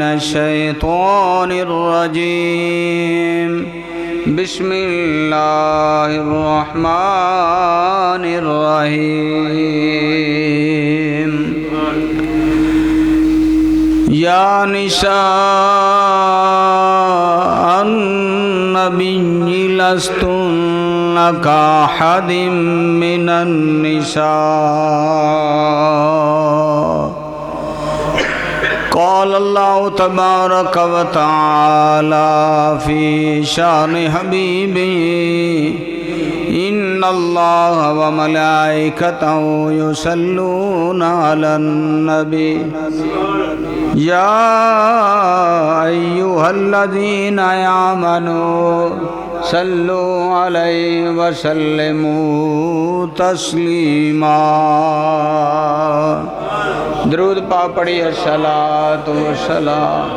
الشيطان الرجيم بسم الله الرحمن الرحيم يا نساء النبي لستن كأحد من النساء قال الله تبارك وتعالى في شان حبيبه إن الله وملائكته يصلون على النبي يا أيها الذين آمنوا صلوا عليه وسلموا تسليما दरूद पा पढ़िए सलात व सलाम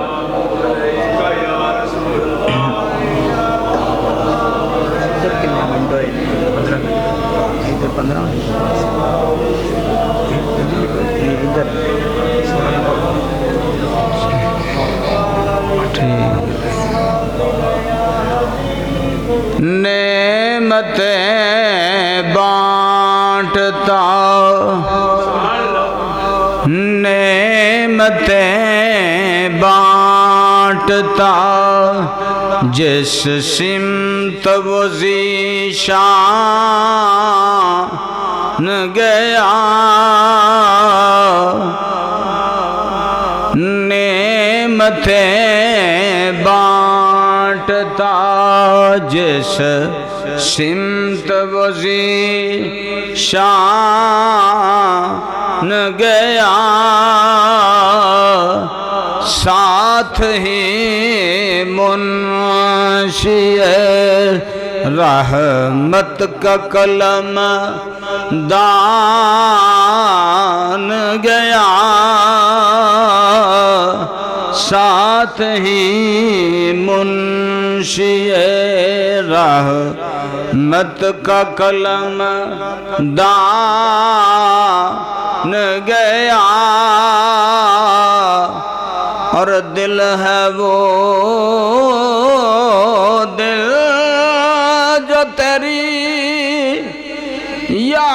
नेमतें बांटता नेमतें बांटता जिस सिमत वो ज़ीशान गया नेमतें बांटता जिस सिमत वो ज़ीशान गया साथ ही मुंशिए रहमत का कलम दान गया साथ ही मुंशिए रहमत का कलम दान गया और दिल है वो दिल जो तेरी याद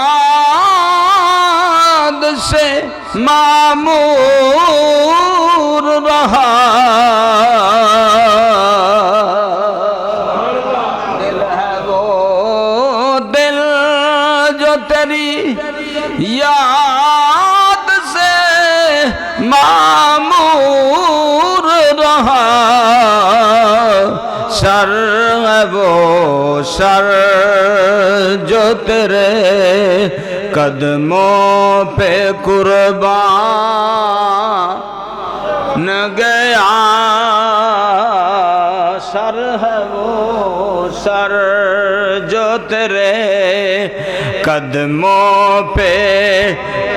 से मामूर रहा दिल है वो दिल जो तेरी याद से मामूर रहा सर है वो सर जो तेरे कदमों पे कुर्बान गया सर है वो सर जो तेरे कदमों पे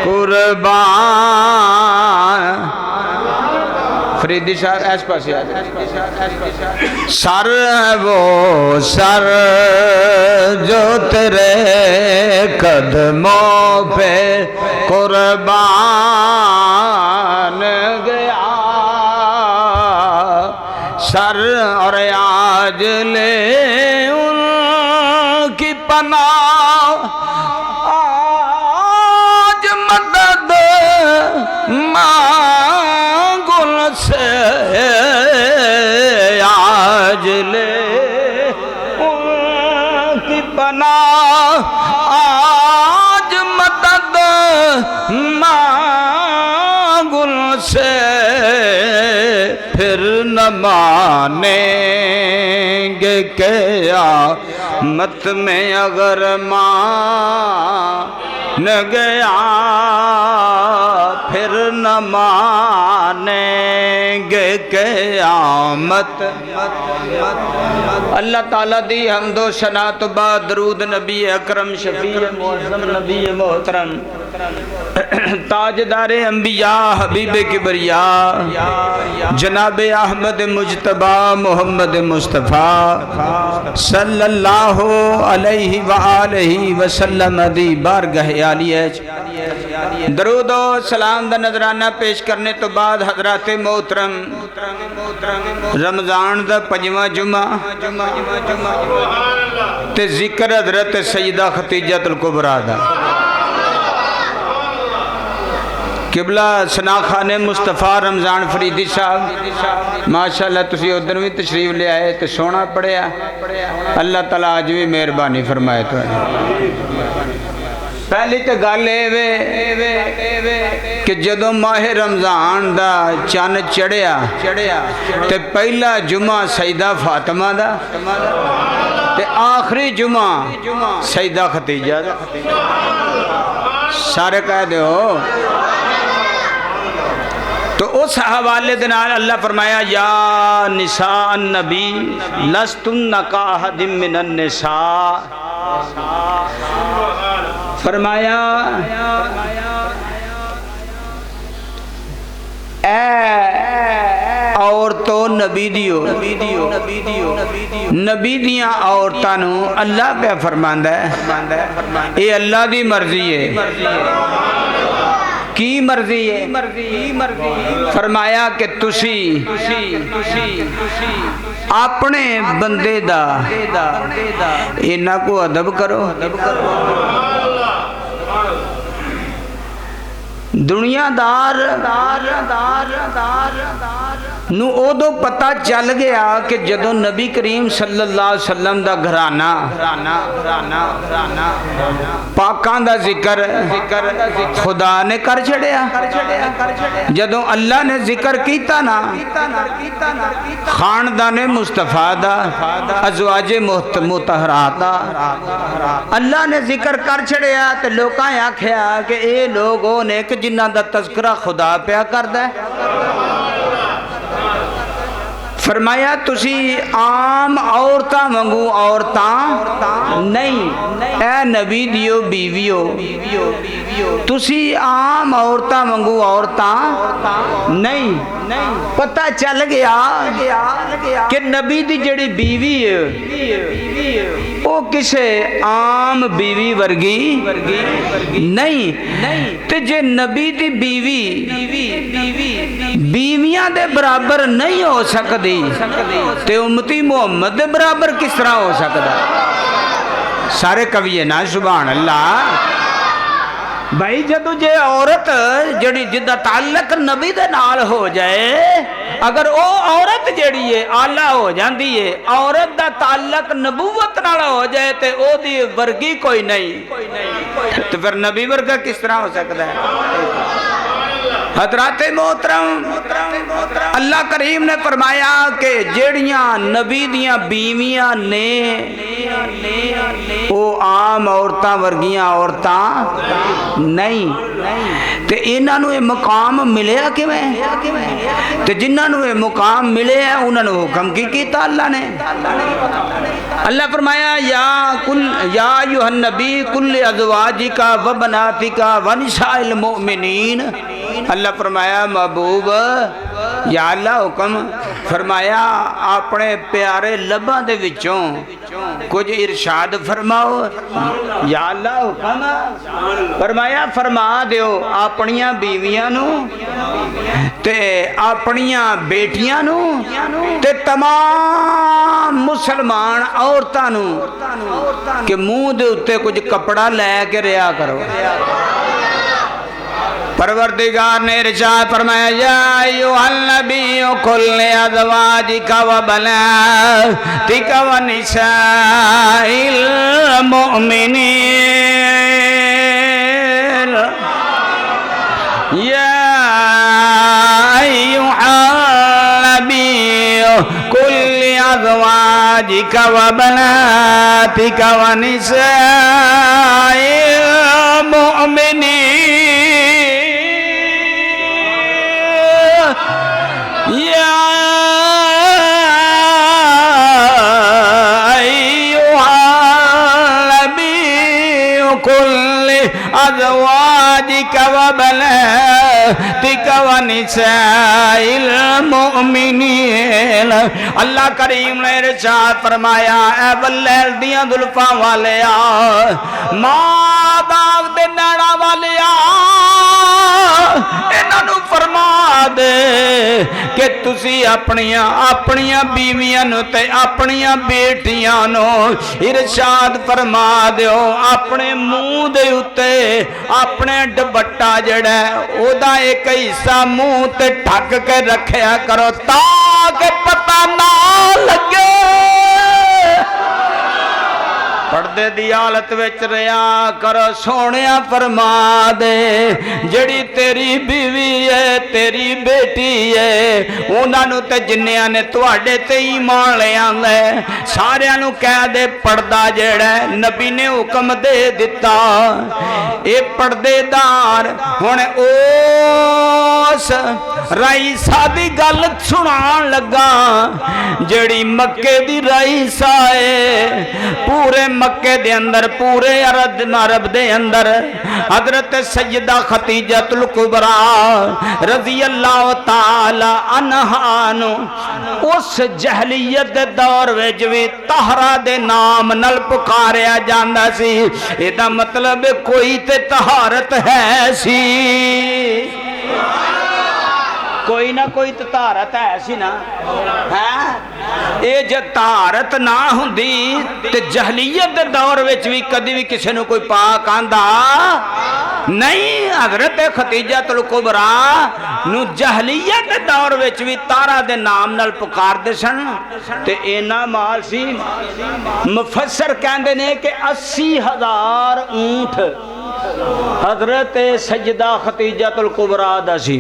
कुर्बान फरीदी साहब ऐस पास सर है वो सर जो तेरे कदमों पे कुर्बान गया सर और आज ले उनकी पनाह आज मदद मांगुल से आज ले उनकी पनाह आज मदद मांगुल से फिर न मानेंगे क्या मत में अगर मान गया फिर न मानेंगे क़यामत अल्लाह ताला दी हमदो सना तो बाद दरूद नबी अकरम शफी मुअज़्ज़म नबी मोहतरम ताजदार अंबिया हबीब किबरिया जनाब अहमद मुजतबा मोहम्मद मुस्तफ़ा सल्लल्लाहु अलैहि वआलिहि वसल्लम दी बारगाह आलिया दरूद और सलाम दा नजराना पेश करने तो बाद हजरात मोहतरम रमजान दा 5वां जुमा ते जिक्र हजरत सैयदा खतीजतुल कुबरा दा किबला सना खाने मुस्तफ़ा रमजान फरीदी साहब माशाअल्लाह तुसी उधर भी तशरीफ ले आए तो सोना पढ़िया अल्लाह ताला अज भी मेहरबानी फरमाए तो पहली तो गल कि जदों माहे रमजान दा चन्न चढ़िया ते पहला जुमा सईदा फातिमा दा ते आखिरी जुमा सईदा खतीजा दा सारे कह दो। तो उस हवाले दे नाल अल्लाह फरमाया या निसा नबी लस्तुन्ना का अहदिम मिनन निसा फरमाया ए औरतों नबी दियो नबी दिया औरतां नू अल्लाह पे फरमांदा है ये अल्लाह दी मर्जी है की मर्जी है फरमाया कि तुसी अपने बंदे दा इन्ना को अदब करो दुनियादार नू उदों पता चल गया कि जदों नबी करीम सल्लल्लाहु अलैहि वसल्लम दा घराना पाकां दा जिक्र खुदा ने कर छड़िया जदों अल्लाह ने जिक्र कीता ना खानदाने मुस्तफा दा अज़वाजे मुतहरात दा अल्लाह ने जिक्र कर छड़िया ते लोकां आख्या कि ये लोग ओ ने कि जिन्हां दा तज़किरा खुदा पिया करदा है। फरमाया तुसी आम औरतां वांगू औरतां नहीं ए नबी दियो बीवियो तुसी आम औरतां वांगू औरतां नहीं पता चल गया कि नबी दी जड़ी बीवी है वो किसे आम बीवी वर्गी नहीं ते जे नबी दी बीवी बीवियां दे बराबर नहीं हो सकती ते उम्मती मुहम्मद दे बराबर किस तरह हो सकता। सारे कवि है ना सुभान अल्लाह भाई जदों जे औरत जड़ी जिदा ताल्लुक नबी दे नाल हो जाए अगर वो औरत जड़ी है आला हो जाती है औरत दा ताल्लुक नबूवत नाल हो जाए तो ओदी वर्गी कोई नहीं तो फिर नबी वर्गा किस तरह हो सकता है। हजरात मोहतरम अल्लाह करीम ने फरमाया कि जेड़ियां नबी दियां बीवियां ने वो आम औरतां वर्गियां औरतां नहीं ते इन्हां नूं ये मुकाम मिलिया किवें ते जिन्हां नूं ये मुकाम मिले है उन्हां नूं हुक्म की कीता अल्लाह ने। अल्लाह फरमाया या अय्युहन नबी कुल अज़वाजिका व बनातिका व निसाइल मुमिनीन अल्लाह फरमाया महबूब या अल्लाह हुक्म फरमाया अपने प्यारे लबां दे विचों कुछ इरशाद फरमाओ या अल्लाह हुक्म फरमाया फरमा दियो अपनियां बीवियां नू ते अपनियां बेटियां नू ते तमाम मुसलमान औरतां नू कि मुंह दे उत्ते कुछ कपड़ा लैके रिया करो। परवरदिगार ने इरशाद फरमाया या अय्युहल नबी कुल अज़वाजिका व बनातिका व निसाइल मुमिनीन या अय्युहल नबी कुल अज़वाजिका व बनातिका व निसाइल मुमिनीन अज़वाजिका व बनातिका व निसाइल मुमिनीन। अल्लाह करीम ने इरशाद फरमाया ऐ बल्लैल दियां जुल्फां वालिया, मां बाप दे नैना वालिया, इन्हां नूं फरमा दे कि तुसी अपनियां अपनियां बीवियां नूं ते अपनियां बेटियां नूं इरशाद फरमा दिओ अपने मुंह दे उत्ते अपने दुपट्टा जड़ा ओदा एक हिस्सा मुंह ते ढक के रखिया करो ताकि पता ना लगे। पर्दे दी हालत विच रहा करो। सोने फरमा दे जड़ी तेरी बीवी है तेरी बेटी है उन्होंने ते जिन्नियां ने तुहाडे ते ईमान ले आंदा सारियां नूं कह दे पर्दा जेड़ा नबी ने हुक्म दे दिता ये पर्देदार हुण उस राईसा दी गल सुनाण लगा जड़ी मक्के दी राईसा है। पूरे मक्के दे अंदर पूरे अरब दे अंदर हजरत सैयदा खतीजतुल कुबरा रज़ी अल्लाह ताला अन्हा नूं उस जहलीयत दे दौर विच भी तहरा दे नाम नाल पुकारिया जांदा सी। इहदा मतलब कोई ते तहारत है सी, कोई ना कोई तो तारत है सी ना है। ये जे तारत ना हुंदी ते जहलीयत दे दौर विच भी कदी भी किसी नूं कोई पाक आंदा नहीं। हजरत खतीजतुल कुबरा नूं जहलीयत दे दौर विच भी तारा दे नाम नाल पुकारदे सन ते इन्ना माल सी। मुफस्सर कहंदे ने कि 80,000 ऊंट हजरत सैयदा खतीजतुल कुबरा दा सी।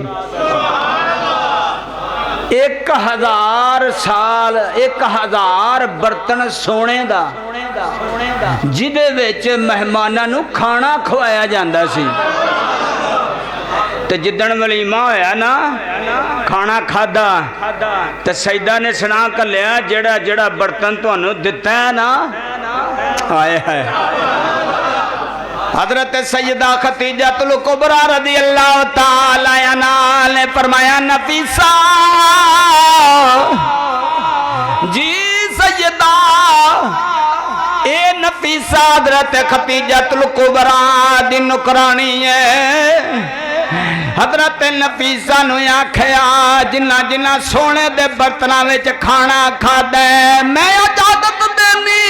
1000 साल 1000 बर्तन सोने दा जिदे विच मेहमानां नूं खाना खवाया जांदा सी। ते जिदन वलीमा होया ना खाना खादा ते सैयदा ने सुना कलिया जेड़ा जेड़ा बर्तन तुहानूं दिता है ना आए है। हजरत सैयदा खतीजतुल कुबरा रज़ी अल्लाह ताला अन्हा ने फरमाया नफीसा जी सैयदा ए नफीसा हजरत खतीजतुल कुबरा दी नुकरानी है। हजरत नफीसा नूं आखिया जिन्ना जिन्ना सोने दे बर्तनां विच खाना खादा मैं इजाजत देनी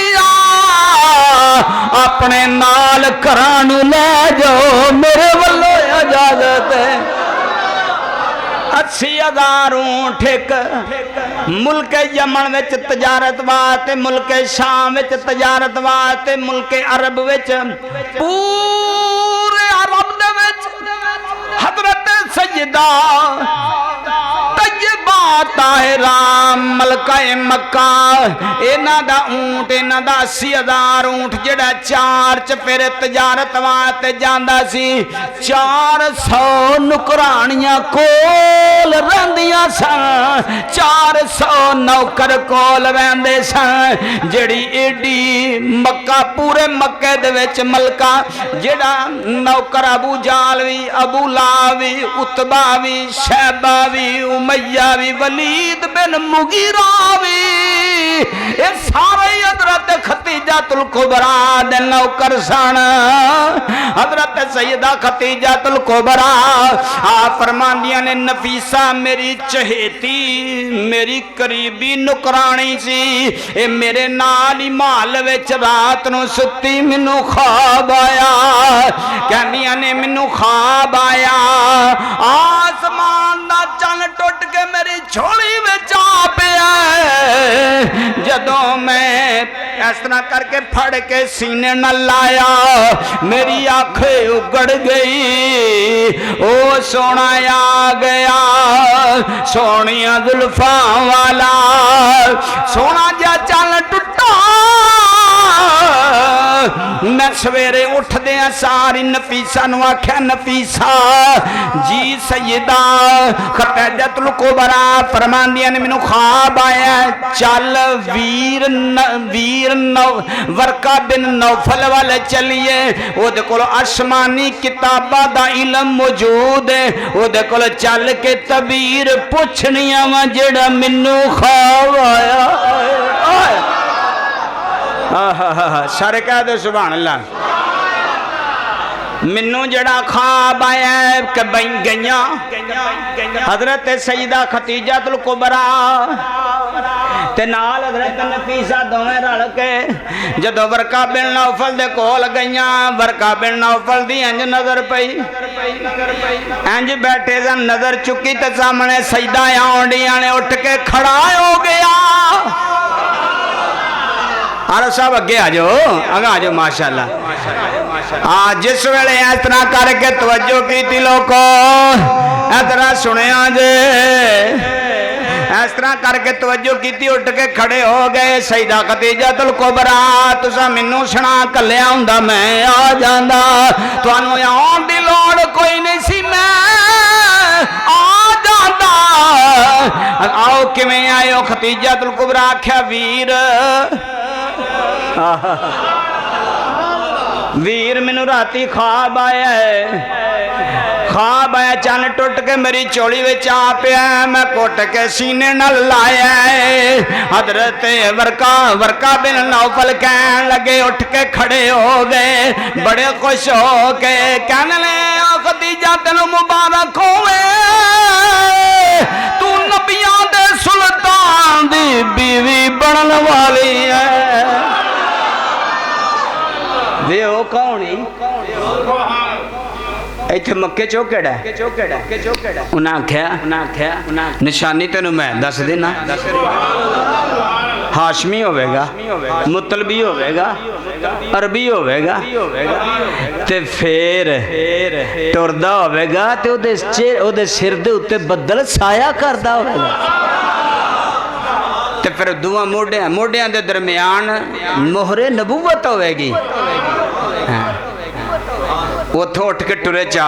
अपने नाल घरां नूं ले जाओ मेरे वल्लों इजाजत है। 80,000 ऊंट एक मुल्क यमन विच तजारत वास्ते मुल्क शाम विच तजारत वास्ते मुल्क अरब विच पूरे अरब दे विच हजरत सैयदा ताहिरा मलकाए मक्का इन्हां दा ऊंट इन्हां दा 80,000 ऊंट जेड़ा चार चफेरे तजारत वास्ते जांदा सी। 400 नुकरानियां कोल रहिंदियां सन 400 नौकर कोल रहिंदे सन। जेड़ी एडी मक्का पूरे मक्के दे विच मलका जेड़ा नौकर अबू जाल भी अबू लाहब भी उतबा भी शैबा भी उमैया भी वलीद बिन मुगीरा भी ये सारे हजरत खतीजतुल कुबरा दे नौकर सन। हजरत सैयदा खतीजतुल कुबरा आ फरमांदियां ने नफीसा मेरी चहेती मेरी करीबी नुकरानी सी ए मेरे नाल ही महल विच रात नूं सुत्ती मैनू ख्वाब आया कहंदियां ने मैनू ख्वाब आया आसमान दा चन्न टुट के मेरी झोली विच आ पिया जदों मैं इस तरह करके फड़ के सीने न लाया मेरी आंखें उगड़ गई ओ सोना आ गया सोनिया जुल्फां वाला सोना जा चल टुटा मैं सवेरे उठदे सारी नफीसा नूं आख्या, नफीसा जी सैयदा खतीजतुल कुबरा फरमांदियां ने मैनू ख्वाब आया, चल वीर वरका बिन नौफल वाले चलिए, ओदे कोल आसमानी किताबां दा इलम मौजूद है, ओदे कोल चल के तबीर पुछनिया वा जेड़ा मैनू ख्वाब आया। सारे कह दो सुभान अल्लाह। मैनू जड़ा ख्वाब आया गईया हजरत सईदा खतीजतुल कुबरा ते नाल हजरत नफीसा दोवें रल के जदों वरका बिन नौफल दे कोल गईया, वरका बिन नौफल दी इंज नजर पई, इंज बैठे सन, नजर चुकी ते सामने सईदा आउंदियां ने, उठ के खड़ा हो गया। अरे सब अगे आ जाओ, अगे आ जाओ माशाअल्लाह। हाँ, जिस वेले इस तरह करके तवज्जो की लोगो, इस तरह सुनिया जे, इस तरह करके तवज्जो की, उठ के खड़े हो गए। सईदा खतीजतुल कुबरा तुसा मैनू सुना कलिया हुंदा मैं आ जांदा, तुहानू आउण दी लोड़ कोई नहीं सी, मैं आ जांदा। आओ किवें आए हो? खतीजतुल कुबरा आख्या, वीर वीर मैनू राती ख्वाब आया है, ख्वाब आया चन्न टुट के मेरी चोली विच आ पिया, मैं कुट के सीने नाल लाया है। हजरत वरका बिन नौफल कहन लगे, उठ के खड़े हो गए बड़े खुश हो के, कहने लगे खदीजा तेनू मुबारक होवे, तू नबियां दे सुल्तान दी बीवी बनन वाली है। वे ओ कौन है? इत्थे मक्के चो केड़ा उन्हें आख्या निशानी तेनू मैं दस देना, हाशमी होवेगा, मुतलबी होवेगा, अरबी होवेगा, ते फिर टुरदा होवेगा ते ओदे सिर दे उत्ते बदल साया करदा होवेगा, ते फिर दुआ मोढियां दे दरम्यान मोहरे नबूवत होवेगी। उथों उठ के टुरे चा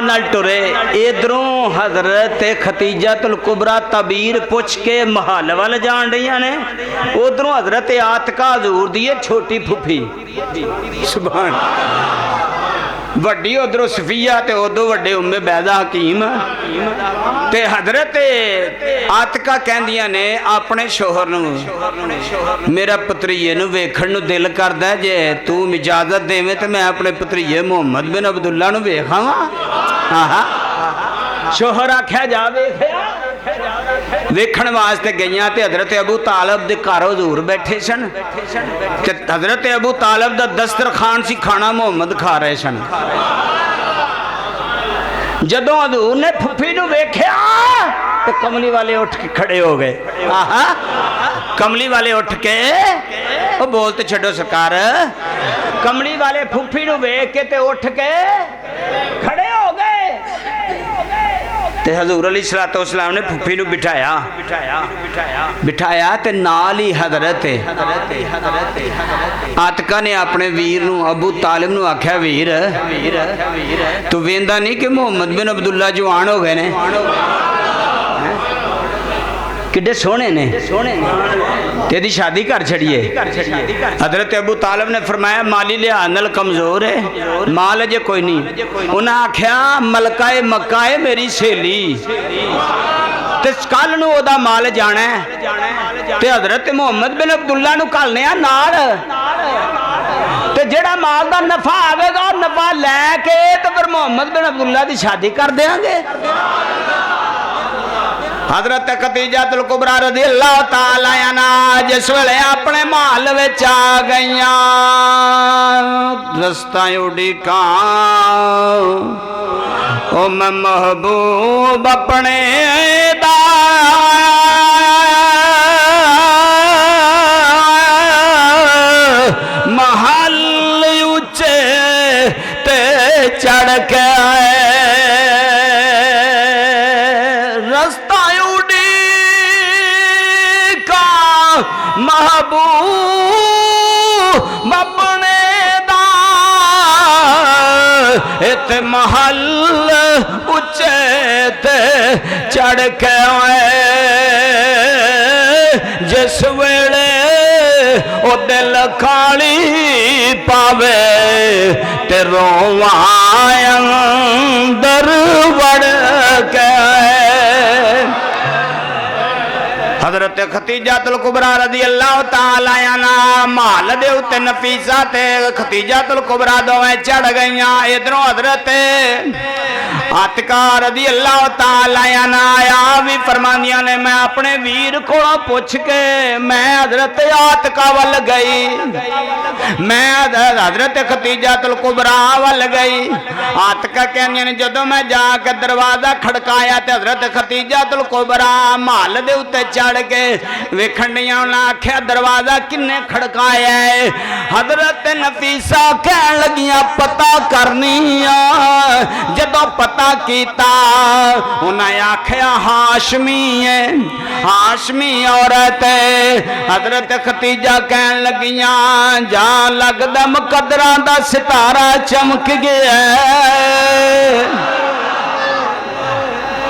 नाल टुरे। इधरों हजरत खतीजतुल कुबरा तबीर पुछ के महल वाल जान रही ने, उधरों हजरत आतिका हजूर दी छोटी फुफी सुभान, वड्डी उधरों सफिया ते उदों वड्डे उम्मे बैदा हकीम, ते हजरत आतिका कहंदियां ने अपने शोहर नूं, मेरा पुत्रीए नूं वेखण नूं दिल करदा, जे तू इजाजत देवें ते मैं अपने पुत्रीए मुहम्मद बिन अब्दुल्ला नूं वेखावां। शोहर आख्या जा वेखिया, वेखण वास्ते गईयां ते हजरत अबू तालब दे घर हजूर बैठे सन, ते हजरत अबू तालब दा दस्तरखान सी, खाना मुहम्मद खा रहे सन। जदों हजूर ने फुफी नूं वेख्या तो कमली वाले उठ के खड़े हो गए। कमली वाले उठ के वो बोलते छड्डो सरकार, कमली वाले फुफी नूं वेख के ते उठ के खड़े हो गए। ते हजूर अलैहिस्सलाम ने फुफी नूं बिठाया ते नाल ही हजरत आतिका ने अपने वीर नूं अबू तालिब नूं आख्या, वीर तू वेंदा नहीं कि मुहम्मद बिन अब्दुल्ला जवान हो गए ने, किड्डे सोहने ने, तेरी शादी कर छड़िए। हजरत अबू तालिब ने फरमाया माली लिहाज नाल कमजोर है, माल अजे कोई नहीं। उन्हें आख्या मलकाए मक्का है मेरी सहेली, ते कल नूं ओदा माल जाना है, ते हजरत मुहम्मद बिन अब्दुल्ला नूं घल्लने आ नाल, ते जेड़ा माल दा नफा आवेगा नफा लैके ते फिर मुहम्मद बिन अब्दुल्ला दी शादी कर देंगे। हजरत खतीजतुल कुबरा रज़ियल्लाहु ताला अन्हा जिस वेले अपने महल विच आ गईयां, रस्ता उड़ीका ओ मैं महबूब अपने दा महल उच्चे ते चढ़ के आए, महबूब इत महल उच्चे ते चढ़ के जिस वेले ओ दिल काली पावे ते रोवा अंदर वड़ के। हजरत खतीजातुल कुबरा रज़ी अल्लाह तआला अन्हा महल दे उत्ते नफीसा ते खतीजातुल कुबरा दोवें चढ़ गईयां। इधरों हजरत आतिका रज़ी अल्लाह तआला अन्हा आया भी फरमांदियां ने मैं अपने वीर को पुछ के मैं हजरत आतिका वल गई, मैं हजरत खतीजातुल कुबरा वल गई। आतिका कहंदियां ने जदों मैं जाके दरवाजा खड़काया ते हजरत खतीजातुल कुबरा महल दे उत्ते चढ़ के वेखण दियां। उन्हें आख्या दरवाजा किन्ने खड़काया है? हजरत नफीसा कहन लगियां पता करनी आ। जदों पता कीता उन्हें आख्या हाशमी है, हाशमी औरत है। हजरत खतीजा कहन लगियां जा लगदा मुकद्दरां दा सितारा चमक गया,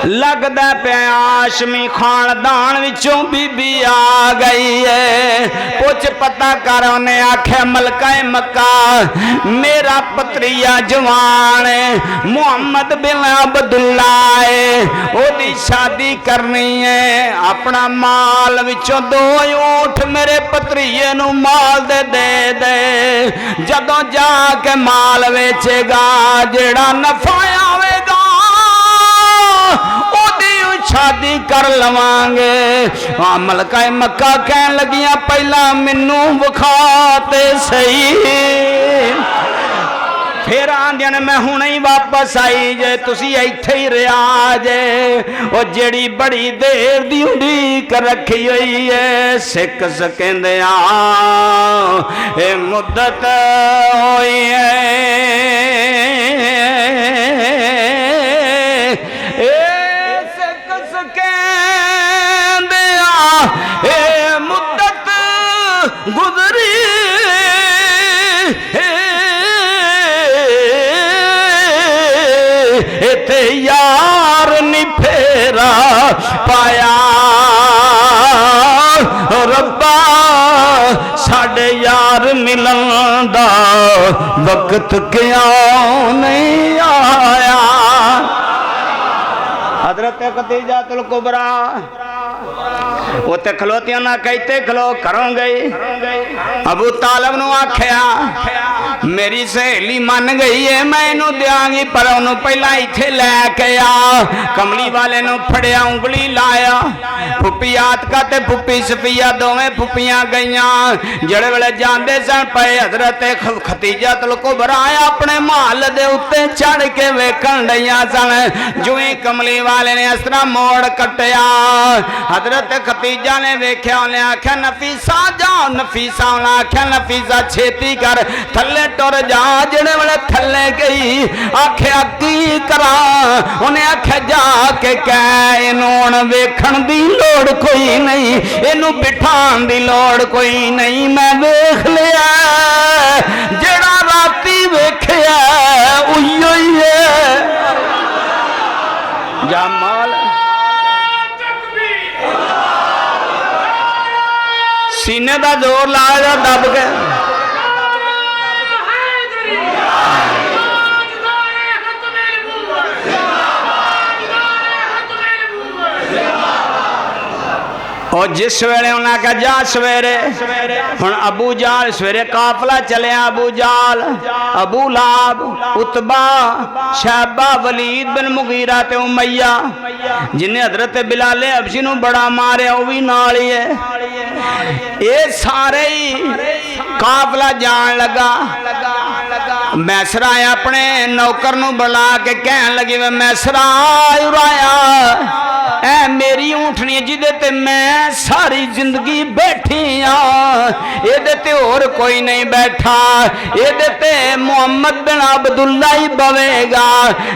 लगदा पे हाशमी खानदान विचों बीबी आ गई है। पुछ पता कर। उन्हें आख्या मलका मक्का मेरा पत्रिया जवान है, मुहम्मद बिन अब्दुल्ला है, ओदी शादी करनी है। अपना माल विचों 2 ऊंट मेरे पत्रिये नू माल दे दे। जदों जाके माल वेचेगा जेड़ा नफा आवेगा शादी कर लवांगे। मलका मक्का कहन लगियां पहला मैनू विखाते सही। फिर आंदियां ने मैं हुणे ही वापस आई जे, तुसी इत्थे ही रहा जे। ओ जेड़ी बड़ी देर दी उड़ीक रखी हुई है सिख सकेंदे ए मुद्दत होई है। ए मुद्दत गुजरी इथे यार नी फेरा पाया। रब्बा साडे यार मिलन दा वक्त क्यों नहीं आया। हजरत खतीजातुल कुबरा उते खलोतियां ना कहते खलो करों गई। अबू तालिब नू आख्या मेरी सहेली मन गई है मैं इनू देंगी पर उन्होंने पहला इत्थे लैके आ। कमली वाले नू फड़िया उंगली लाया। फुप्पी आतका ते फुप्पी सफिया दोवें फुप्पियां गईयां। जेड़े वेले जांदे सन पए हजरत खतीजातुल कुबरा अपने महल दे उत्ते चढ़ के वेखण लईयां सन। जुई कमली वाले ने इस तरह मोड़ कटिया हजरत खतीजा ने वेख्या। उन्हें आख्या नफीसा जाओ, नफीसा उन्हें आख्या नफीसा छेती कर थले टुर जा। जेड़े वेले थले गई आख्या की करा। उन्हें आख्या जाके कह इनू वेखण दी लोड़ कोई नहीं, इनू बिठाण दी लोड़ कोई नहीं। मैं वेख लिया जेड़ा राती वेख्या उइयो ही है। जमाल सीने का जोर लाया दब के और जिस वेले उन्हें आख्या जा सवेरे हुण अबू जाल सवेरे काफला चलिया। अबू जाल, अबू लाब, उतबा, शैबा, वलीद बिन मुगीरा ते उमैया जिन्हें हजरत बिलाले हबशी नू बड़ा मारिया वह भी नाल ही है। ये सारे ही काफला जान लगा। मैसरा अपने नौकर नू बुला के कहन लगी वे मैसरा उराया ऐ मेरी ऊँटनी जिदे ते मैं सारी जिंदगी बैठी हाँ, ये ते होर कोई नहीं बैठा, ये ते मुहम्मद बिन अब्दुल्ला ही बवेगा।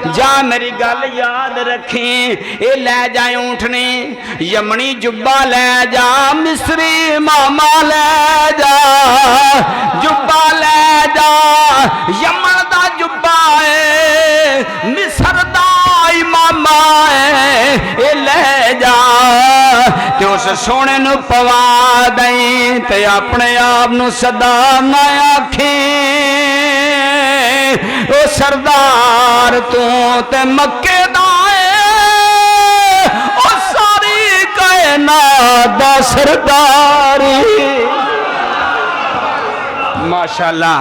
जा मेरी गल याद रखी, ये ले जा ऊँटनी, यमनी जुब्बा ले जा, मिस्री मामा ले जा, जुब्बा ले जा, यमन दा जुब्बा है मिसर दा इमामा ए ले जा ते उस सोने नू पवा दई ते अपने आप नू सदा ना आखी ओ सरदार तू ते मक्के दा ओ सारी कायनात दा सरदारी माशाअल्लाह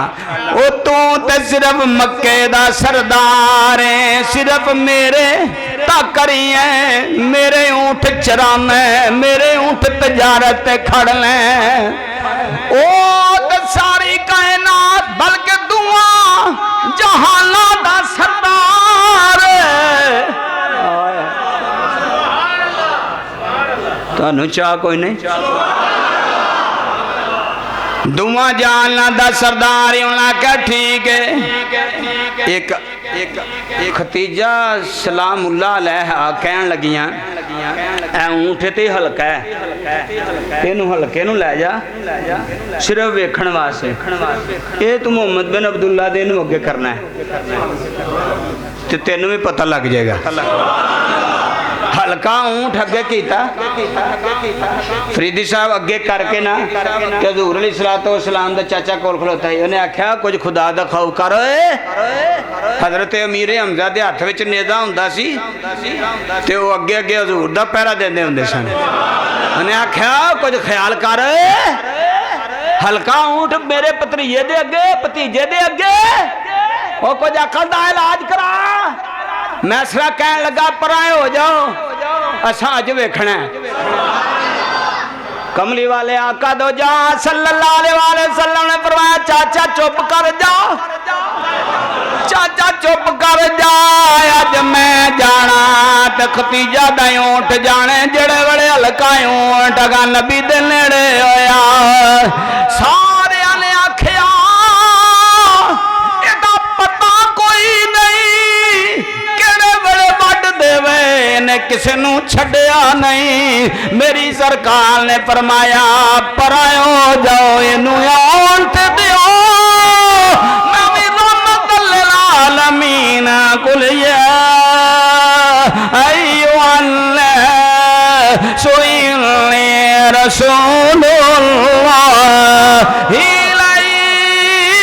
ओ तू ते सिर्फ मक्के दा सरदार है सिर्फ मेरे ताकरी है मेरे ऊंट चराना मेरे ऊंट तजारत खड़ ले ओ ते सारी कायनात बल्कि दुआ जहाना दा सरदार तानू चाह कोई नहीं दुआ जाना दा सरदार उन्हें क्या ठीक है एक एक खतीजा सलामुल्लाह अलैह कहन लगियां ऐ ऊंट ते हल्का है तेनू हल्के नू लै जा सिर्फ वेखण वास्ते ये तू मोहम्मद बिन अब्दुल्ला दे नू अगे करना है ते तेनू भी पता लग जाएगा हल्का ऊंट अगे किया फरीदी साहब अगे करके ना हजूर अलैहिस्सलाम दा चाचा कोल खलोता ही उन्हें आख्या कुछ खुदा दा खौफ कर हजरत अमीर हमजा दे हथ विच नेज़ा हुंदा सी ते वो अगे अगे हजूर दा पहरा देंदे हुंदे सन उन्हें आख्या कुछ ख्याल कर हल्का ऊंट मेरे भतीजे दे अगे वो कुछ अकल दा इलाज करा मैसरा कहन लगा पराए हो जाओ असा अज वेखना कमली वाले आका दो जा सल्लल्लाहु अलैहि वसल्लम ने फरमाया चाचा चुप कर जा चाचा चुप कर जा अज मैं जाना ते खतीजा दा ऊंट जाने जेड़े वेले हल्का ऊंट गा नबी दे नेड़े होया सारे ने आखिया एदा पता कोई नहीं केड़े वेले वड देवे ने किसे नू छड्या नहीं मेरी सरकार ने फरमाया परायो जाओ इनू आउण ते दिओ मैं भी रहमत लिल आलमीन कुल या अय्युहल्लाह सुइल्ले रसूलुल्लाह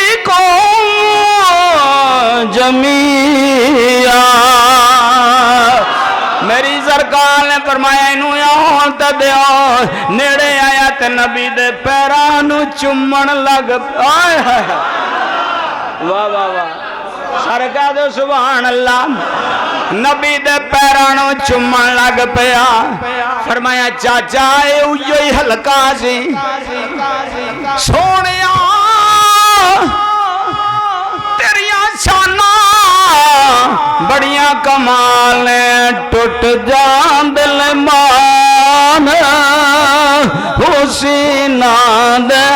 इलैकुम जमीआ मेरी सरकार ने फरमाया इनू आउण ते दिओ नेड़े आया ते नबी दे पैरां नू चुम्मण लग आए हाय वाह वाह वाह सरका दो सुभान अल्लाह नबी दे पैरां नू चुम्मण लग पिया फरमाया चाचा ए उयो ही हल्का सी सोनिया तेरियां शाना बड़िया कमाल ने टुट जान दिल मान हुसीना दे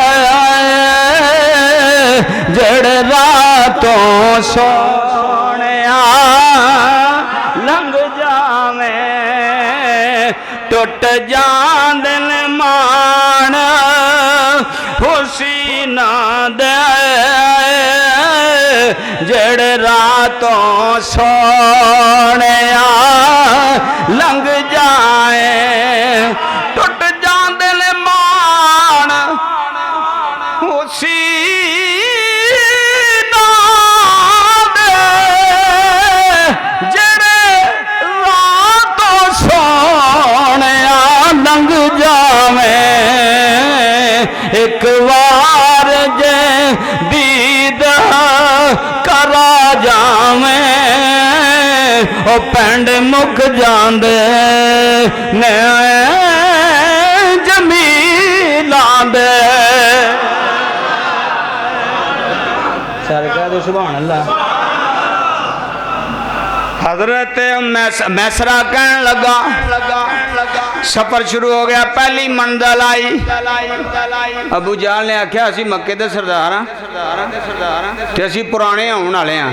जड़ रातों सोनिया लंघ जावे टुट जान दिल मान हुसीना दे जड़ रातों सोने लंघ जाए टुट जांदे ने मान उसी जड़ रातों सोने लंघ जावे एक बार जे दीद करा जावे ओ पिंड मुक जांदे ने जमीलां दे सरकार दे सुभान अल्लाह हजरत मैसरा कहन लगा सफर शुरू हो गया पहली मंजिल आई अबू जाल ने आख्या असी मक्के दे सरदार हां ते असी पुराने आउण वाले हां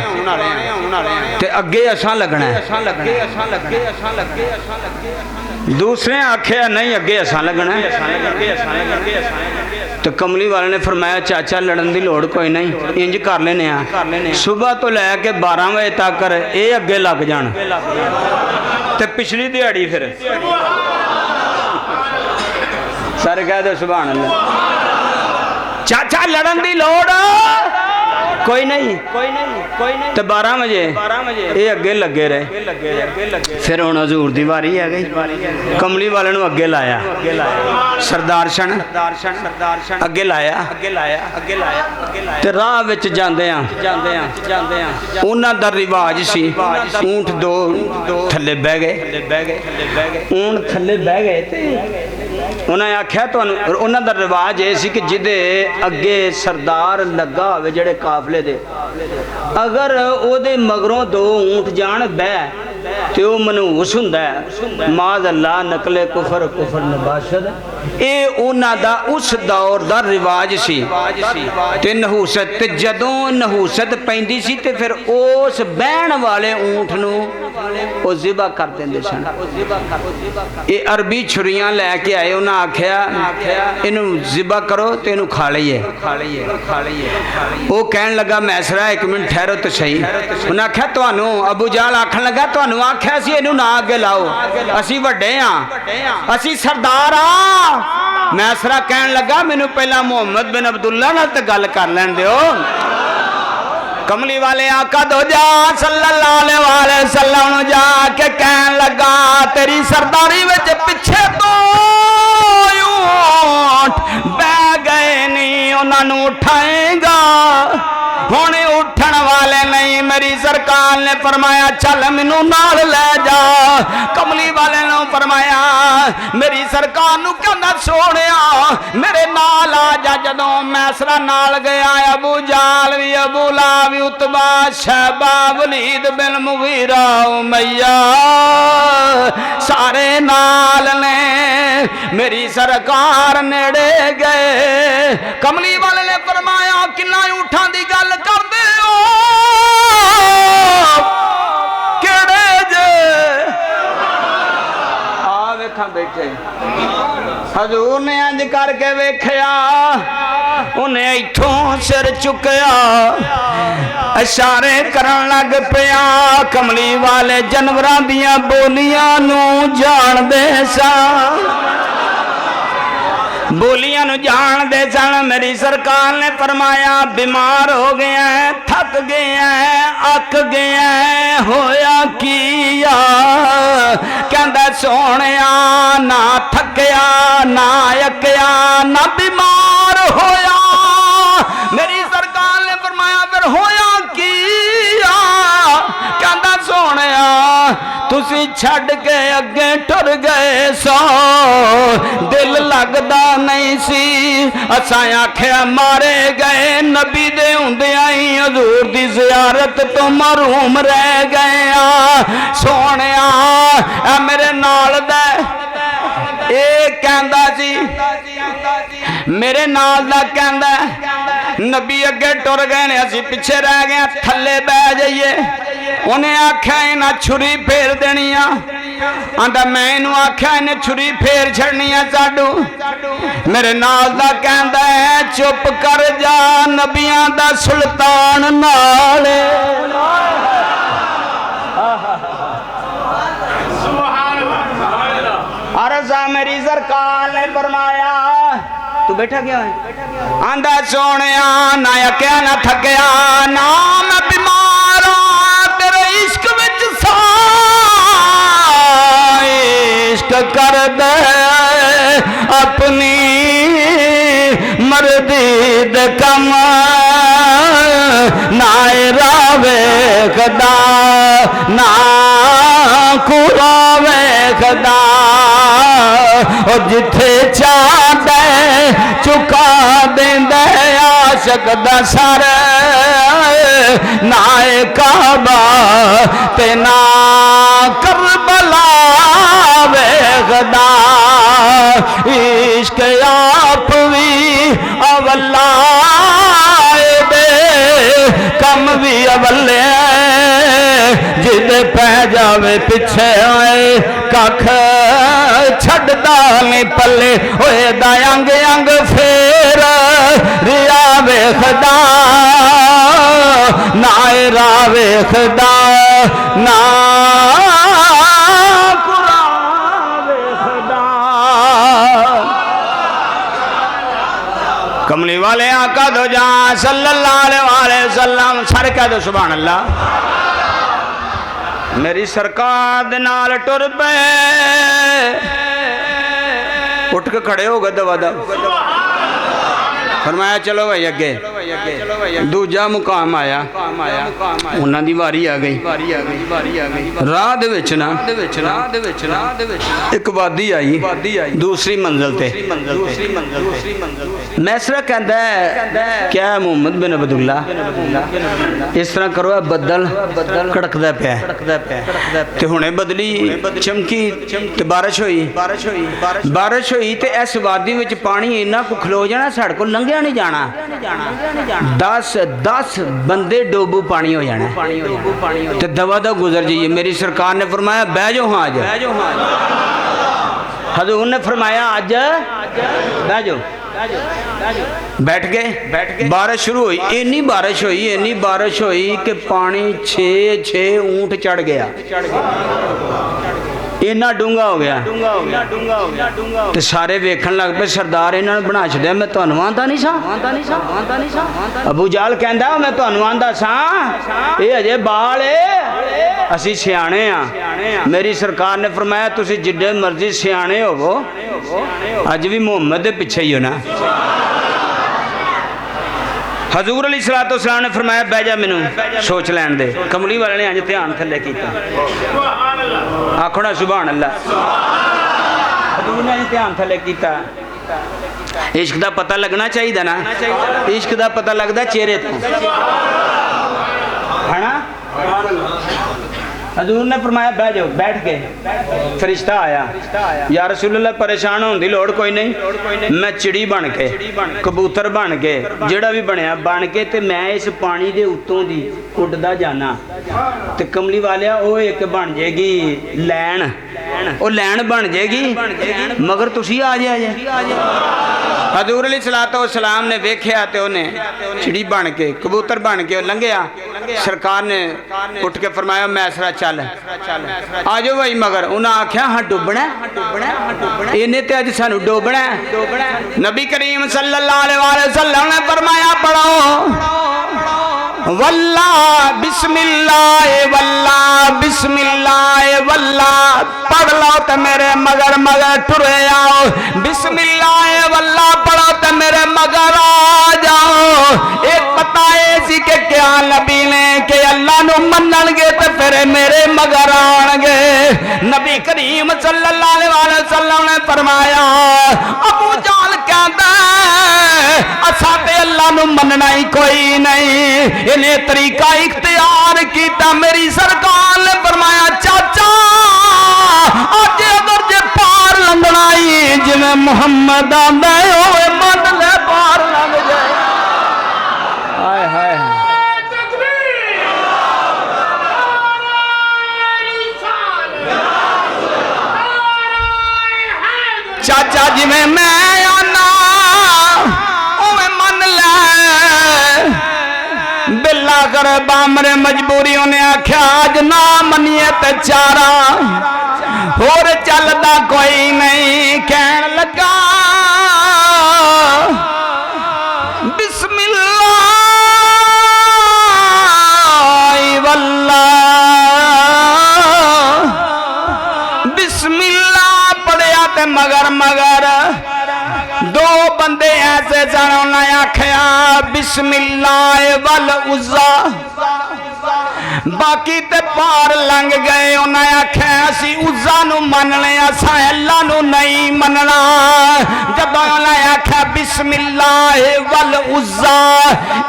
ते अगे असां लगना है दूसरे आख्या नहीं अगे असां लगना है तो कमली वाले ने फरमाया चाचा लड़न की लोड़ कोई नहीं, इंज कर लेने आ सुबह तो लैके 12 बजे तक ये अगे लग जान ते पिछली दिहाड़ी फिर सारे कह दो सुभान अल्लाह। चाचा लड़न की लोड़ कोई नहीं तो 12 बजे ये अगे लगे रहे। फिर हुण हजूर दी वारी आ गई, कमली वाले नूं अगे लाया, सरदार शन अगे लाया ते राह विच जांदियां उन्हां दा रिवाज सी ऊंट दो थल्ले बह गए, ऊंट थल्ले बह गए ते उन्हें आख्या तुहानूं उन्हां दा रिवाज ये सी कि जिहदे अगे सरदार लगा होवे जिहड़े काफले दे अगर ओदे मगरों 2 ऊंट जान बह ते वो मनहूस हुंदा है माज़ अल्लाह नकले कुफर कुफर नबाशद। ये उन्हां दा उस दौर दा रिवाज सी ते नहूसत ते जदों नहूसत पैंदी सी ते फिर उस बहन वाले ऊंट नूं ओ ज़िबा कर देंदे सन। ये अरबी छुरियां लैके आए, उन्हें आख्या इनू ज़िबा करो तो इनू खा लईए। वो कहन लगा मैसरा 1 मिनट ठहरो तो सही। उन्हें आख्या तुहानू अबू जाल आखन लगा तुहानू आख्या सी इनू ना अगे लाओ, असी वड्डे हाँ, असी सरदार हाँ। मैसरा कहन लगा मैनू पहला मुहम्मद बिन अब्दुल्ला नाल ते गल कर लैण दिओ। कमली वाले आका दो जा सल्लल्लाहु अलैहि वसल्लम जाके कहन लगा तेरी सरदारी विच पिछे तो ऊंट बह गए नहीं, उन्होंने उठाएगा हुण उठन वाले नहीं। मेरी सरकार ने फरमाया चल मैनू नाल ले जा। कमली वाले ने फरमाया मेरी सरकार नू कहंदा सोहणिया मेरे नाल आ जा। जदों मैसरा नाल गया अबू जाल भी अबू लहब भी उतबा शैबा वलीद बिन मुगीरा उमैया सारे नाल ने। मेरी सरकार नेड़े गए, कमली वाले ने फरमाया किन्ना ऊठां दी गल करदे हो केड़े जे आ वेखां बैठे। हजूर ने इंज करके वेखिया, उन्हें इथों सिर चुकया इशारे करन लग पिया। कमली वाले जानवरां दियां बोलियां नूं जाणदे सन, बोलियां नूं जाणदे सन। मेरी सरकार ने फरमाया बीमार हो गया है, थक गया है, अक गया है, होया किया? कहंदा सोहणिया ना थकिया ना अकिया ना बीमार होया। मेरी सरकार ने फरमाया फिर होया किया? कहंदा सोहणिया तुसी छड़ के अगे टुर गए सो, दिल लगदा नहीं सी, असां आख्या मारे गए नबी दे हुंदियां ही हजूर दी ज़ियारत तो महरूम रह गए आ। सोहणिया ए मेरे नाल दा ए कहंदा सी, मेरे नाल दा कहंदा नबी अगे टुर गए ने असी पिछे रह गए, थले बह जाइए। उन्हें आख्या इन्हें छुरी फेर देनी आ, आंदा मैं इनू आख्या इन्हें छुरी फेर छड़नी आ साडू। मेरे नाल दा कहंदा है चुप कर जा नबियां दा सुल्तान नाल। अरसा मेरी सरकार ने फरमाया तू बैठा क्या है? आंदा सोहणिया ना अकिया ना थकिया ना मैं बीमार हाँ, तेरे इश्क विच सा इश्क कर दे अपनी मर्दी दे कम ना रावे खदा ना कुरावे खदा। और जिथे चाहता चुका देंदा आशक दा सर नाए काबा ते ना करबला वेखदा। इश्क आप भी अवला दे कम भी अवले जिदे पै जावे पिछे आए कख छड़दा नहीं पल्ले होए दा अंग अंग फेर रिया वेखदा ना रा वेखदा ना कमली वाले आका दो जहां सल्लल्लाहु अलैहि वसल्लम सर कह दो सुभान अल्लाह। मेरी सरकार दे नाल टुर पे उठ के खड़े हो गए दवा दव फरमाया चलो भाई अगे दूजा मुकाम आया उन्हां दी वारी आ गई राह दे विच ना एक वादी आई दूसरी मंजिल ते मैसरा कहता है क्या मुहम्मद बिन अब्दुल्ला इस तरह करो बदल कड़कदा पिया ते हुणे बदली चमकी ते बारिश हुई ते इस वादी विच पानी इन्ना को खलो जाना साडे कोल लंघिया नहीं जाना 10 बंदे डोबू पानी हो जाना ते दवा दा गुजर जाइए। मेरी सरकार ने फरमाया बह जाओ हाँ आज हजूर ने फरमाया आज बह जाओ बैठ गए बारिश शुरू हुई इन्नी बारिश हुई कि पानी 6 ऊंट चढ़ गया इन्ना डूंगा हो गया ते सारे वेखन लग पे सरदार इन्हां नूं बना छड्या मैं तुहानूं आंदा नहीं सा अबू जाल कहंदा मैं तुहानूं आंदा सा ये अजे बाल असी सियाणे आ। मेरी सरकार ने फरमाया तुसी जिड्डे मर्जी सियाणे होवो अज भी मुहम्मद दे पिछे ही हो ना। हजूर अलैहिस्सलातु वस्सलाम ने फरमाया बह जा मैनू सोच लैन दे। कमली वाले ने अज ध्यान थले कीता आखो ना सुभान अल्लाह। हजूर ने ध्यान थले कीता इश्क दा पता लगना चाहिए ना इश्क दा पता लगदा चेहरे तो है ना। हजूर ने फरमाया बह जाओ बैठ गए फरिश्ता आया या रसूलुल्लाह परेशान होने की लोड़ कोई नहीं मैं चिड़ी बन के कबूतर बन के जेड़ा भी बनया बन के ते मैं इस पानी दे उत्तों दी उड़दा जाना ते कमली वालिया वो एक बन जाएगी लैन वो लैन बन जाएगी मगर तुसी आ जाए। हजूर अलैहिस्सलातु वस्सलाम ने वेख्या ते उन्हें चिड़ी बन के कबूतर बन के लंघिया। सरकार ने उठ के फरमाया मैसरा चल आ जाओ भाई मगर उन्हें आख्या हाँ डुबना इन्हें ते अज सानू डोबना। नबी करीम सल्लल्लाहु अलैहि वसल्लम ने फरमाया पढ़ो वल्ला बिस्मिल्लाह पढ़ लो तो मेरे मगर टुरे आओ बिस्मिल्लाह वल्ला पढ़ो तो मेरे मगर आ जाओ। एक पता सी कि क्या नबी ने कि अल्लाह नू मनणगे तो फिर मेरे मगर आणगे। नबी करीम सल्लल्लाहु अलैहि वसल्लम ने फरमाया अबू जाल कहता असा ते अल्लाह नू मनना ही कोई नहीं इन्हें तरीका इख्तियार किया। मेरी सरकार ने फरमाया चाचा अज अगर जे पार लंघना ही जिवें मुहम्मद आंदा होवे मन ले पार लंघ जाए। हाय हाय चाचा जिवें मैं आना उवें मन ले बिल्ला कर बामरे मजबूरी उन्हें आख्या आज ना मनिए ते चारा होर चलदा कोई नहीं कहन लगा बिस्मिल्लाह वल्लाह बिस्मिल्लाह पढ़िया ते मगर दो बंदे ऐसे सन उन्हें आख्या बिस्मिल्लाह वल उज़्ज़ा बाकी ते पार लंघ गए। उन्हें आख्या असी उज़्ज़ा नू मनने असा अल्लाह नू नहीं मनना। जब उन्हें आख्या बिस्मिल्लाह वल उज़्ज़ा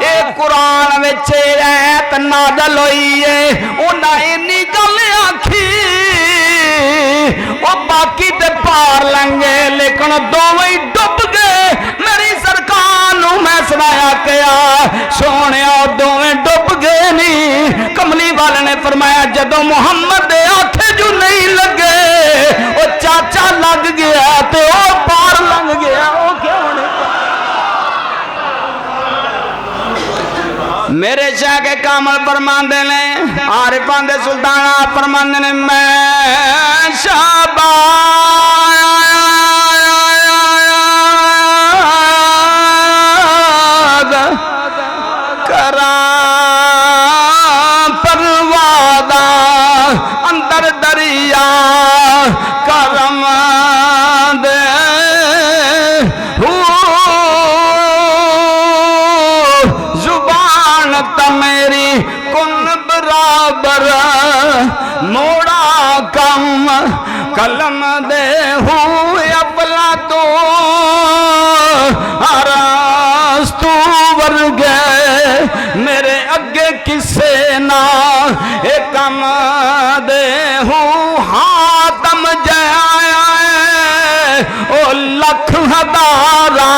ए कुरान विच ऐत नाज़िल होई है उन्हें इन्नी गल आखी वो बाकी ते पार लंघे लेकिन दोवें डुब गए। मेरी सरकार नू मैं सुनाया क्या सोने दोवें डुब गए नी। कमली वाले ने फरमाया जदों मुहम्मद दे आखे जो नहीं लगे वो चाचा लग गया तो वो पार लंघ गया। वो क्या होने मेरे शाह के कामल फरमांदे ने आरिफां दे सुल्तान फरमांदे ने मैं शाबाद करा परवादा अंदर दरिया करम दे मेरी कुन बराबर मोड़ा कम कलम दे हूँ अपना तो अरस्तु वर्गे मेरे अगे किसे ना एक कम दे हूँ हातम जया ओ लख हदारा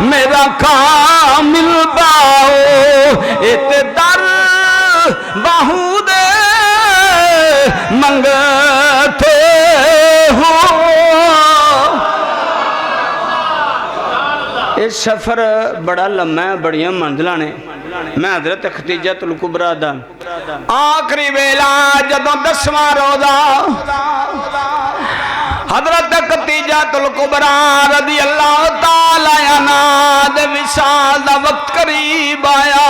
मेरा कामिल बाओ इत दर बाहू दे मंगते हो। ये सफर बड़ा लम्मा है, बड़िया मंजिलां ने। मैं हजरत खदीजतुल कुबरा दा आखिरी वेला जदों 10वां रोज़ा हजरत खदीजतुल कुबरा रज़ी अल्लाह तआला अन्हा दे विसाल दा वक्त करीब आया।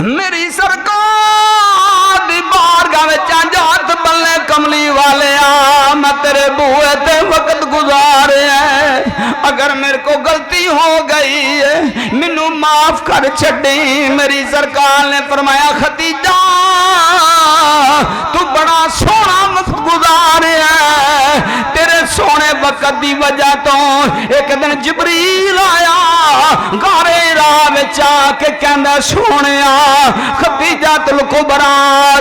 मेरी सरकार दी बारगाह विच हाथ बल्ले कमली वाले आ मैं तेरे बूहे ते वक्त गुजारिया अगर मेरे को गलती हो गई है मैनू माफ कर छड़ी। मेरी सरकार ने फरमाया खदीजा तू बड़ा सोहना वक्त गुजारिया तेरे सोने वक्त दी वजह तो एक दिन जिबरील आया गारे राह विच आके कहंदा सोहणिया खदीजतुल कुबरा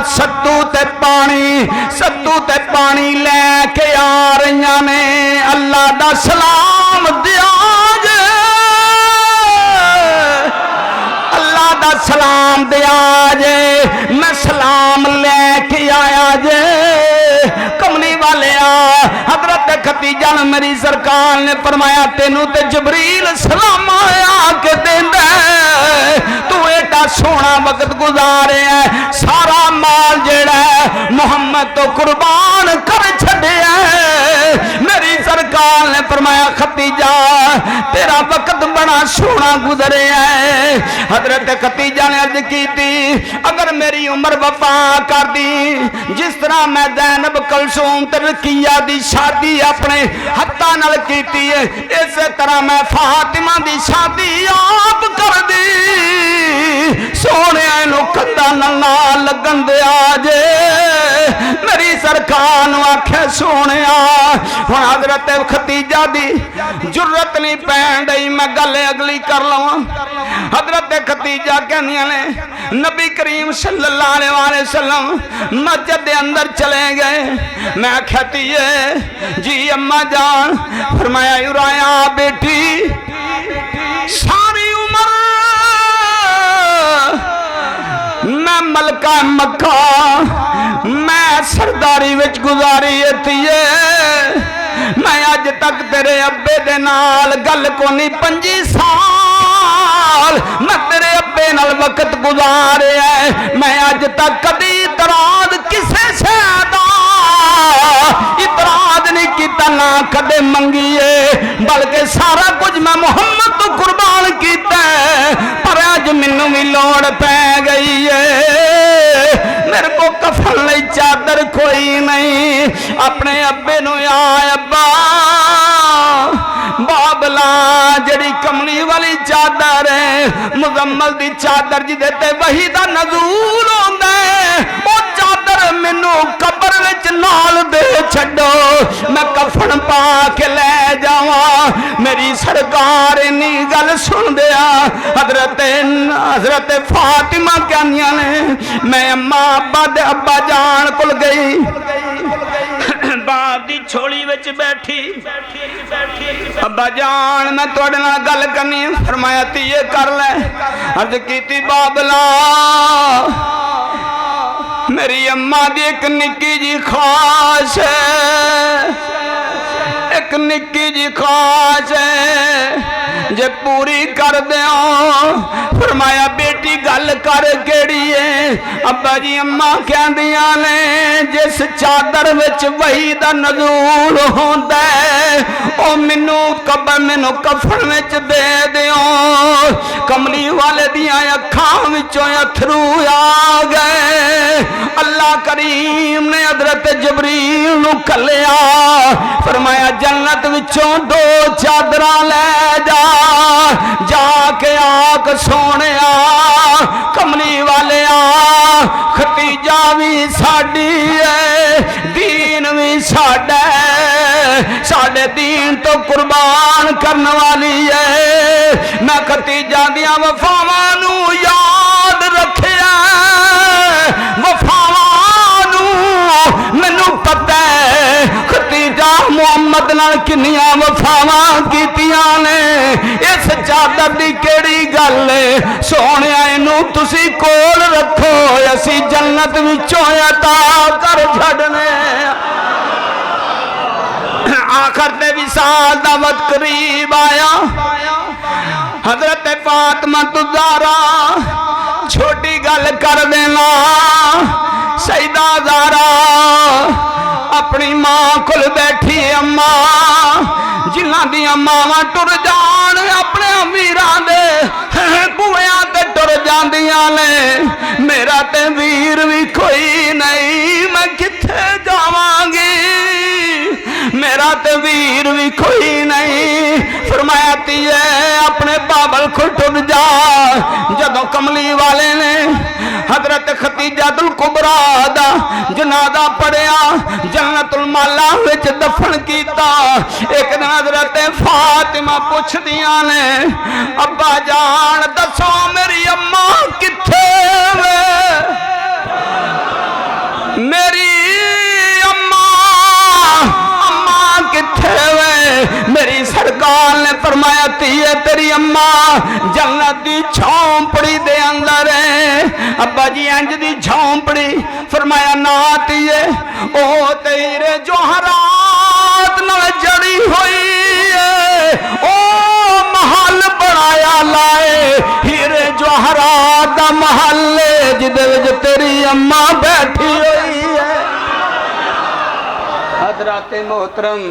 सत्तू ते पानी लैके आ रही ने अल्लाह दा सलाम दिया जे अल्लाह दा सलाम दिया जे मैं सलाम लैके आया जे। कमली वाले हजरत खदीजा ने मेरी सरकार ने फरमाया तेनू ते जबरील सलाम आया के देंदा तू एडा सोहना वक्त गुजारे है सारा माल जेड़ा मुहम्मद तो कुर्बान कर छड़िया। मेरी सरकार ने फरमाया खदीजा तेरा वक्त बड़ा सोहना गुजरे है। हजरत खदीजा ने अर्ज की अगर मेरी उम्र वफा कर दी जिस तरह मैं ज़ैनब कलसूम ते रकिया दी शादी अपने हत्थां नाल कीती है इस तरह मैं फातिमा दी शादी आप कर दी। सोने नू कंधा ना लगन दे जे मेरी सरकार नू आख्या सोने हुण हजरत खदीजा दी जुर्रत नहीं पैन डई मैं गल अगली कर लवां। हजरत खदीजा कहंदियां ने नबी करीम सल्लल्लाहु अलैहि वसल्लम मस्जिद दे अंदर चले गए। मैं आख्या धीए जी अम्मा जान फरमाया उराया बेटी सारी उम्र मैं मलका मक्का मैं सरदारी विच गुजारी है मैं अज तक तेरे अब्बे दे नाल गल कोनी 25 साल मैं तेरे अब्बे नाल वक्त गुजारे है मैं अज तक कदी इतराज किसे शैदा इतराज नहीं किया ना कदे मंगीए बल्कि सारा कुछ मैं मुहम्मद तो कुर्बान किया पर अज मैनू भी लोड़ पै गई है मेरे को कफन नहीं चादर कोई नहीं अपने अब्बे नू आ अब्बा बाबला जड़ी कमली वाली चादर है मुजम्मल दी चादर जिदे ते वही दा नज़ूल होंदा है ओ चादर मैनू कब्र विच नाल दे छड्डो मैं कफन पा के ले जावां। मेरी सरकार इन्नी गल सुन दिया हजरत फातिमा कहनियां ने मैं अम्मा अब्बा जान कोल गई बाप दी छोली विच बैठी अब्बा जान मैं तुहाडे नाल गल करनी है। फरमाया धीए कर ले। अर्ज कीती बाबला मेरी अम्मा दी एक निक्की जी ख्वाहिश है, एक निक्की जी ख्वाहिश है जे पूरी कर दो। फरमाया बेटी गल कर केड़ी है। अब्बा जी अम्मा कहंदियां ने जिस चादर विच वही दा नज़ूल होंदा है ओ मैनू कफन विच दे दिओ। कमली वाले दियां अखां विचों अथरू आ गए। अल्लाह करीम ने हज़रत जबरील नू कल्लिया। फरमाया जन्नत विचों 2 चादरां ले जाके आक सोने कमली वाले खतीजा भी साडी है, दीन भी साडा है, साडे दीन तो कुर्बान करने वाली है। मैं खतीजा दियां वफावां नू याद रखिया, वफावां नू मैनू पता है खतीजा मुहम्मद नाल किन्नियां वफावां कीतियां ने। इस चादर दी केड़ी गल है सोहणिया इनू तुसी कोल रखो असी जन्नत विचों अता कर छड्डने। आखिर ते विसाल दा वक्त करीब आया। हजरत फातिमा ज़हरा छोटी गल कर देना सईदा ज़हरा अपनी मां कोल बैठी अम्मा जिन्हां दियां मावां टुर जान अपने अमीरां दे बुआं ते टुर जांदियां ने। मेरा ते वीर भी कोई नहीं मैं किथे जावांगी, मेरा ते वीर भी कोई नहीं। फरमाया तीए अपने बाबल को टुर जा। जदों कमली वाले ने हजरत खतीजातुल कुबरा दा जनाजा पढ़िया जन्नतुल माला विच दफन कीता। एक दिन हजरत फातिमा पुछदियां ने अब्बा जान दसो मेरी अम्मा किथे वे, मेरी अम्मा किथे वे। मेरी सरकार ने फरमाया धीए तेरी अम्मा जन्नत दी झोंपड़ी दे अंदर है। अब्बा जी इंज दी झोंपड़ी। फरमाया ना धीए ओ तेरे जोहरात नाल जड़ी हुई है ओ महल बनाया लाए हीरे जोहरात दा महल जिदे विच तेरी अम्मा बैठी हुई है। हजरत मोहतरम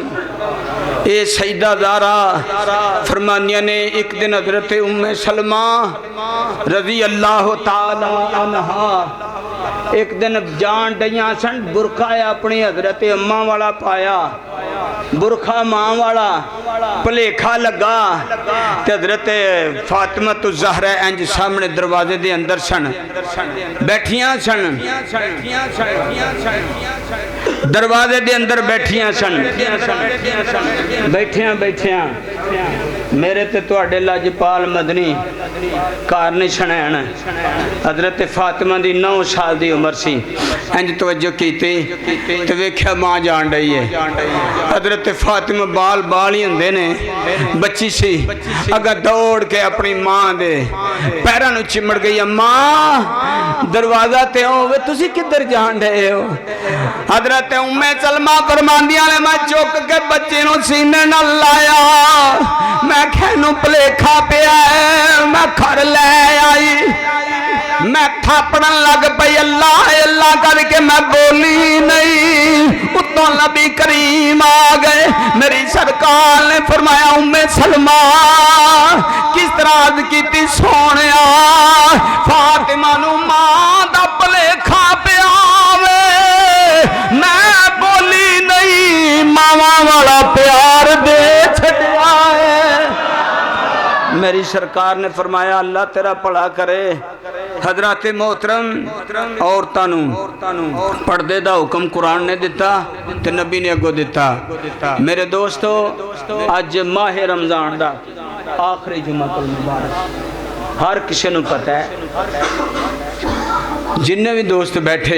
ए सईदा ज़हरा फरमानिया ने एक दिन हजरत उम्मे सलमा रज़ी अल्लाह ताला अन्हा एक दिन जान डइयां सन बुरखा अपनी हजरत अम्मा वाला पाया, बुरखा मां वाला भलेखा लगा ते हजरत फातिमा तो ज़हरा इंज सामने दरवाजे दे अंदर सन बैठियां सन, दरवाजे दे अंदर बैठियां सन। बैठियां बैठियां मेरे ते तुहाडे लजपाल मदनी घर नहीं छणैन। हजरत फातिमा दी 9 साल दी उम्र सी। इंज तवज्जो कीती ते वेख्या मां जान रही है। हजरत फातिमा बाल बाल ही हुंदे ने, बच्ची सी अगर दौड़ के अपनी मां दे पैरां नूं चिमड़ गई। अम्मा दरवाजा ते होवे तुसी किधर जान रहे हो। हजरत उम्मे सलमा फरमांदियां ने मैं चुक के बच्चे नूं सीने नाल लाया, मैं खैनू भलेखा पिया मैं घर ले आई। मैं थापड़न लग पई अल्लाह अल्लाह करके मैं बोली नहीं। उतों नबी करीम आ गए। मेरी सरकार ने फरमाया उम्मे सलमा किस तरह अर्ज कीती सोनिया फातिमा नू मां दा भलेखा पिया वे। मैं बोली नहीं मावा वाला प्यार दे छड्या है। मेरी सरकार ने फरमाया अल्लाह तेरा भला करे। हजरत मोहतरम औरतां नूं पर्दे दा हुक्म कुरान ने दिता ते नबी ने अगो दिता। मेरे दोस्तों अज माह रमजान दा आखिरी जुमातुल मुबारक हर किसी नूं पता है। जिन्ने भी दोस्त बैठे